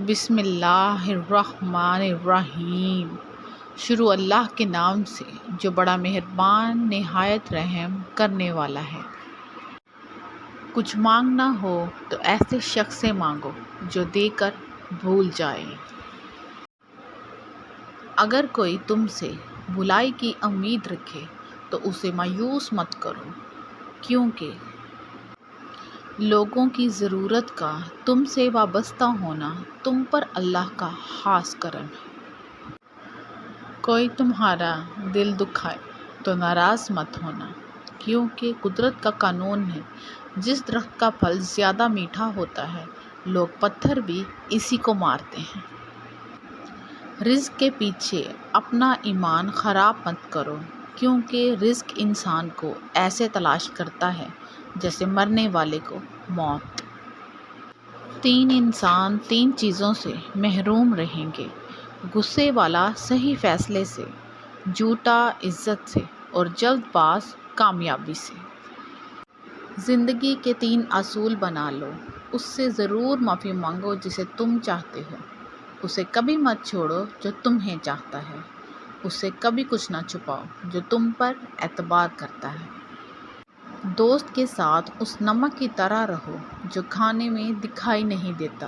بسم اللہ الرحمن الرحیم۔ شروع اللہ کے نام سے جو بڑا مہربان نہایت رحم کرنے والا ہے۔ کچھ مانگنا ہو تو ایسے شخص سے مانگو جو دے کر بھول جائے۔ اگر کوئی تم سے بھلائی کی امید رکھے تو اسے مایوس مت کرو، کیونکہ لوگوں کی ضرورت کا تم سے وابستہ ہونا تم پر اللہ کا خاص کرم ہے۔ کوئی تمہارا دل دکھائے تو ناراض مت ہونا، کیونکہ قدرت کا قانون ہے، جس درخت کا پھل زیادہ میٹھا ہوتا ہے لوگ پتھر بھی اسی کو مارتے ہیں۔ رزق کے پیچھے اپنا ایمان خراب مت کرو، کیونکہ رزق انسان کو ایسے تلاش کرتا ہے جیسے مرنے والے کو موت۔ تین انسان تین چیزوں سے محروم رہیں گے: غصے والا صحیح فیصلے سے، جھوٹا عزت سے، اور جلد باز کامیابی سے۔ زندگی کے تین اصول بنا لو۔ اس سے ضرور معافی مانگو جسے تم چاہتے ہو، اسے کبھی مت چھوڑو جو تمہیں چاہتا ہے، اس سے کبھی کچھ نہ چھپاؤ جو تم پر اعتبار کرتا ہے۔ دوست کے ساتھ اس نمک کی طرح رہو جو کھانے میں دکھائی نہیں دیتا،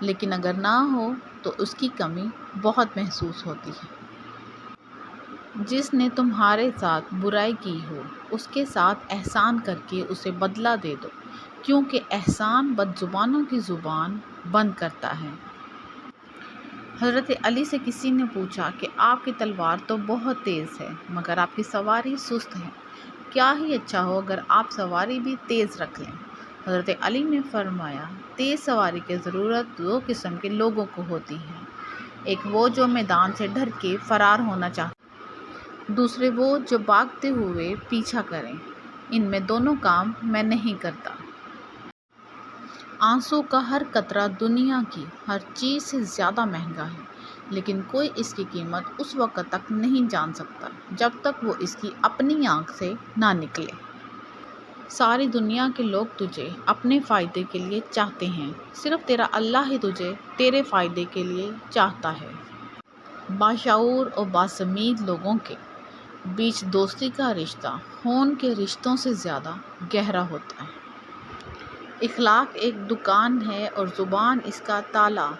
لیکن اگر نہ ہو تو اس کی کمی بہت محسوس ہوتی ہے۔ جس نے تمہارے ساتھ برائی کی ہو اس کے ساتھ احسان کر کے اسے بدلہ دے دو، کیونکہ احسان بد زبانوں کی زبان بند کرتا ہے۔ حضرت علی سے کسی نے پوچھا کہ آپ کی تلوار تو بہت تیز ہے مگر آپ کی سواری سست ہے، کیا ہی اچھا ہو اگر آپ سواری بھی تیز رکھ لیں۔ حضرت علی نے فرمایا، تیز سواری کی ضرورت دو قسم کے لوگوں کو ہوتی ہے، ایک وہ جو میدان سے ڈر کے فرار ہونا چاہتے ہیں، دوسرے وہ جو بھاگتے ہوئے پیچھا کریں۔ ان میں دونوں کام میں نہیں کرتا۔ آنسو کا ہر قطرہ دنیا کی ہر چیز سے زیادہ مہنگا ہے، لیکن کوئی اس کی قیمت اس وقت تک نہیں جان سکتا جب تک وہ اس کی اپنی آنکھ سے نہ نکلے۔ ساری دنیا کے لوگ تجھے اپنے فائدے کے لیے چاہتے ہیں، صرف تیرا اللہ ہی تجھے تیرے فائدے کے لیے چاہتا ہے۔ باشعور اور باضمیر لوگوں کے بیچ دوستی کا رشتہ خون کے رشتوں سے زیادہ گہرا ہوتا ہے۔ اخلاق ایک دکان ہے اور زبان اس کا تالا۔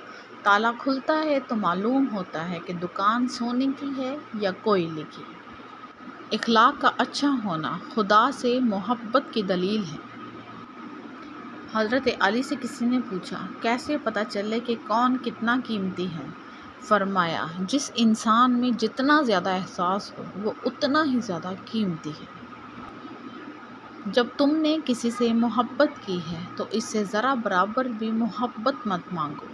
تالا کھلتا ہے تو معلوم ہوتا ہے کہ دکان سونے کی ہے یا کوئلے کی۔ اخلاق کا اچھا ہونا خدا سے محبت کی دلیل ہے۔ حضرت علی سے کسی نے پوچھا، کیسے پتہ چلے کہ کون کتنا قیمتی ہے؟ فرمایا، جس انسان میں جتنا زیادہ احساس ہو وہ اتنا ہی زیادہ قیمتی ہے۔ جب تم نے کسی سے محبت کی ہے تو اس سے ذرا برابر بھی محبت مت مانگو،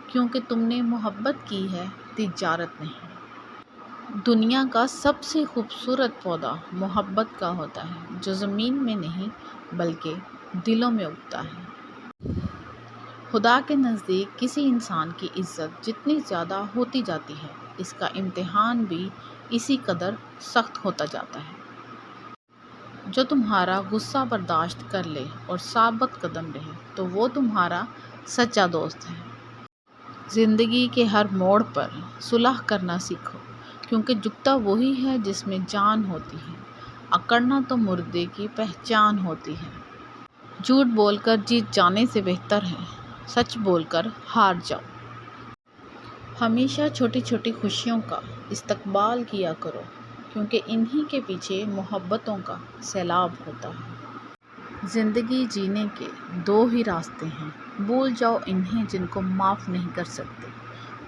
کیونکہ تم نے محبت کی ہے، تجارت نہیں۔ دنیا کا سب سے خوبصورت پودا محبت کا ہوتا ہے، جو زمین میں نہیں بلکہ دلوں میں اگتا ہے۔ خدا کے نزدیک کسی انسان کی عزت جتنی زیادہ ہوتی جاتی ہے، اس کا امتحان بھی اسی قدر سخت ہوتا جاتا ہے۔ جو تمہارا غصہ برداشت کر لے اور ثابت قدم رہے تو وہ تمہارا سچا دوست ہے۔ زندگی کے ہر موڑ پر صلح کرنا سیکھو، کیونکہ جھکتا وہی ہے جس میں جان ہوتی ہے، اکڑنا تو مردے کی پہچان ہوتی ہے۔ جھوٹ بول کر جیت جانے سے بہتر ہے سچ بول کر ہار جاؤ۔ ہمیشہ چھوٹی چھوٹی خوشیوں کا استقبال کیا کرو، کیونکہ انہی کے پیچھے محبتوں کا سیلاب ہوتا ہے۔ زندگی جینے کے دو ہی راستے ہیں، بھول جاؤ انہیں جن کو معاف نہیں کر سکتے،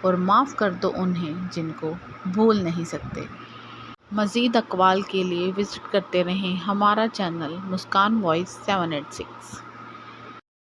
اور معاف کر دو انہیں جن کو بھول نہیں سکتے۔ مزید اقوال کے لیے وزٹ کرتے رہیں ہمارا چینل مسکان وائس 786۔